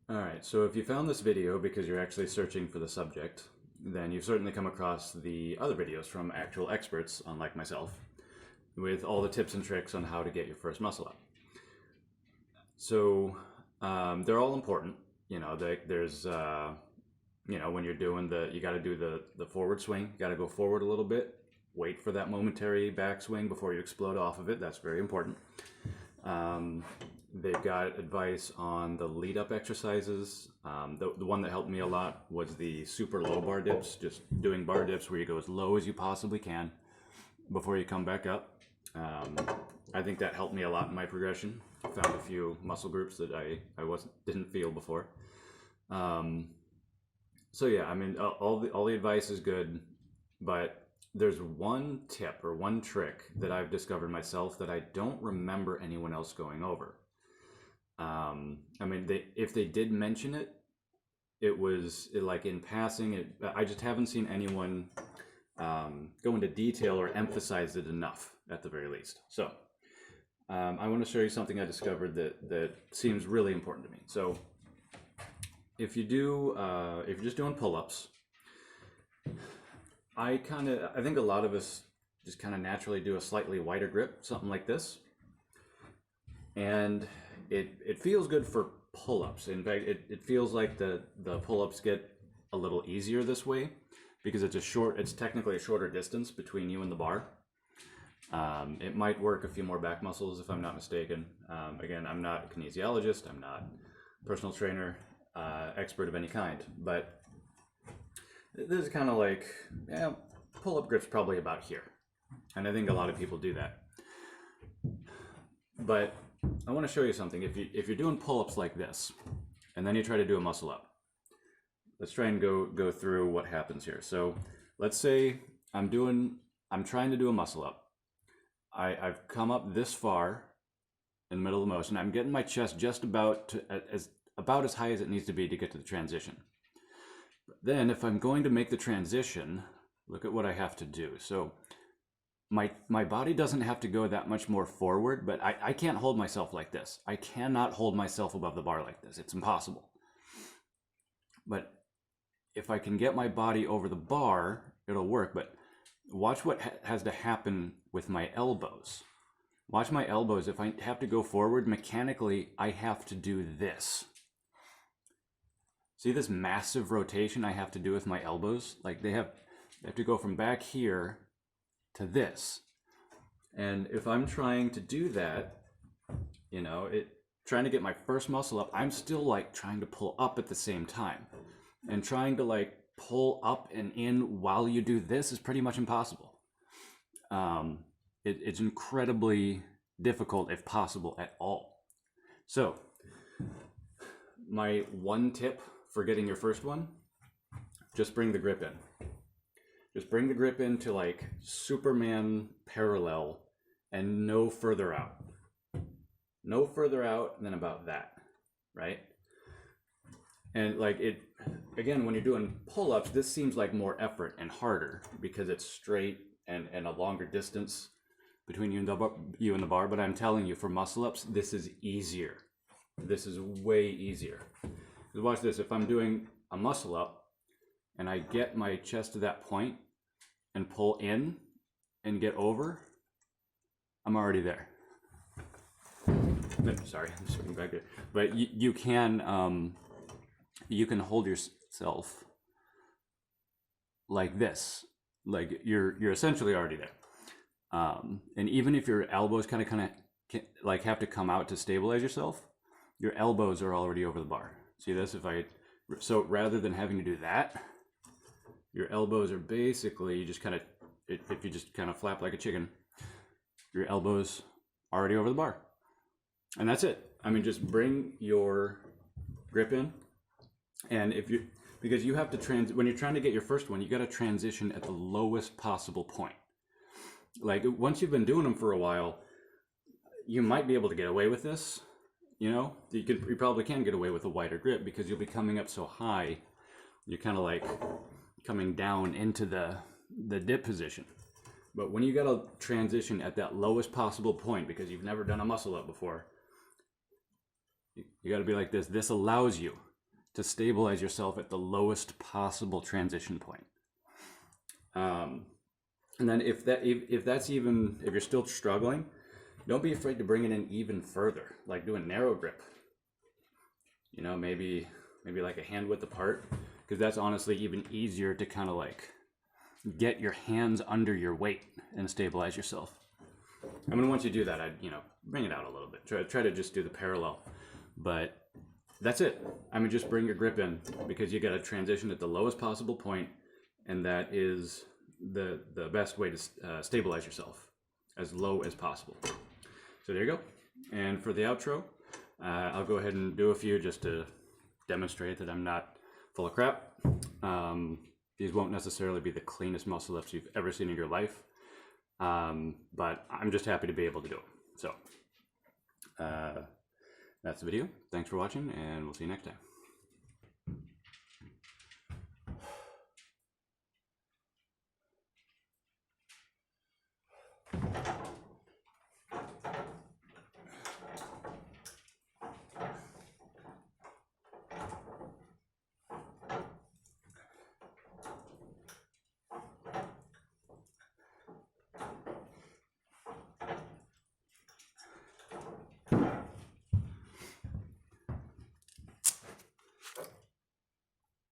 All right, so if you found this video because you're actually searching for the subject, then you've certainly come across the other videos from actual experts, unlike myself, with all the tips and tricks on how to get your first muscle up. So they're all important. There's, when you're doing you got to do the forward swing, you got to go forward a little bit, wait for that momentary backswing before you explode off of it. That's very important. They've got advice on the lead up exercises. The one that helped me a lot was the super low bar dips, just doing bar dips where you go as low as you possibly can before you come back up. I think that helped me a lot in my progression. I found a few muscle groups that I didn't feel before. So yeah, I mean, all the advice is good, but there's one tip or one trick that I've discovered myself that I don't remember anyone else going over. I mean, if they did mention it, it was like in passing. I just haven't seen anyone go into detail or emphasize it enough, at the very least. So I want to show you something I discovered that seems really important to me. So if you're just doing pull-ups, I think a lot of us just kind of naturally do a slightly wider grip, something like this. And it feels good for pull-ups. In fact, it feels like the pull-ups get a little easier this way because it's technically a shorter distance between you and the bar. It might work a few more back muscles if I'm not mistaken. Again, I'm not a kinesiologist, I'm not a personal trainer, expert of any kind, but this is kind of like, yeah, pull-up grip's probably about here. And I think a lot of people do that. But I want to show you something. If you're doing pull-ups like this, and then you try to do a muscle up, let's try and go through what happens here. So let's say I'm trying to do a muscle up. I've come up this far in the middle of the motion. I'm getting my chest just about as high as it needs to be to get to the transition. But then if I'm going to make the transition, look at what I have to do. So my body doesn't have to go that much more forward, but I can't hold myself like this. I cannot hold myself above the bar like this. It's impossible. But if I can get my body over the bar, it'll work. But watch what has to happen with my elbows. Watch my elbows. If I have to go forward, mechanically, I have to do this. See this massive rotation I have to do with my elbows? Like they have to go from back here to this. And if I'm trying to do that, trying to get my first muscle up, I'm still like trying to pull up at the same time. And trying to like pull up and in while you do this is pretty much impossible. It's incredibly difficult, if possible at all. So my one tip for getting your first one, just bring the grip in. Just bring the grip in to like Superman parallel and no further out. No further out than about that, right? And like again, when you're doing pull-ups, this seems like more effort and harder because it's straight and a longer distance between you and the bar. But I'm telling you, for muscle-ups, this is easier. This is way easier. Because watch this, if I'm doing a muscle-up and I get my chest to that point and pull in and get over, I'm already there. Sorry, I'm swinging back there. But you can hold yourself like this, like you're essentially already there. And even if your elbows kind of like have to come out to stabilize yourself, your elbows are already over the bar. See this? So rather than having to do that, your elbows are basically if you just kind of flap like a chicken, your elbows already over the bar. And that's it. I mean, just bring your grip in. And because you have to when you're trying to get your first one, you got to transition at the lowest possible point. Like once you've been doing them for a while, you might be able to get away with this. You probably can get away with a wider grip because you'll be coming up so high, you're kind of like coming down into the dip position. But when you got to transition at that lowest possible point because you've never done a muscle up before, you got to be like this. This allows you to stabilize yourself at the lowest possible transition point. And then if you're still struggling, don't be afraid to bring it in even further, like do a narrow grip. You know, maybe like a hand width apart, because that's honestly even easier to kind of like get your hands under your weight and stabilize yourself. I mean, once you do that, I'd, you know, bring it out a little bit. Try to just do the parallel, but that's it. I mean, just bring your grip in, because you got to transition at the lowest possible point, and that is the best way to stabilize yourself, as low as possible. So there you go. And for the outro, I'll go ahead and do a few just to demonstrate that I'm not full of crap. These won't necessarily be the cleanest muscle lifts you've ever seen in your life, but I'm just happy to be able to do it. So that's the video. Thanks for watching, and we'll see you next time.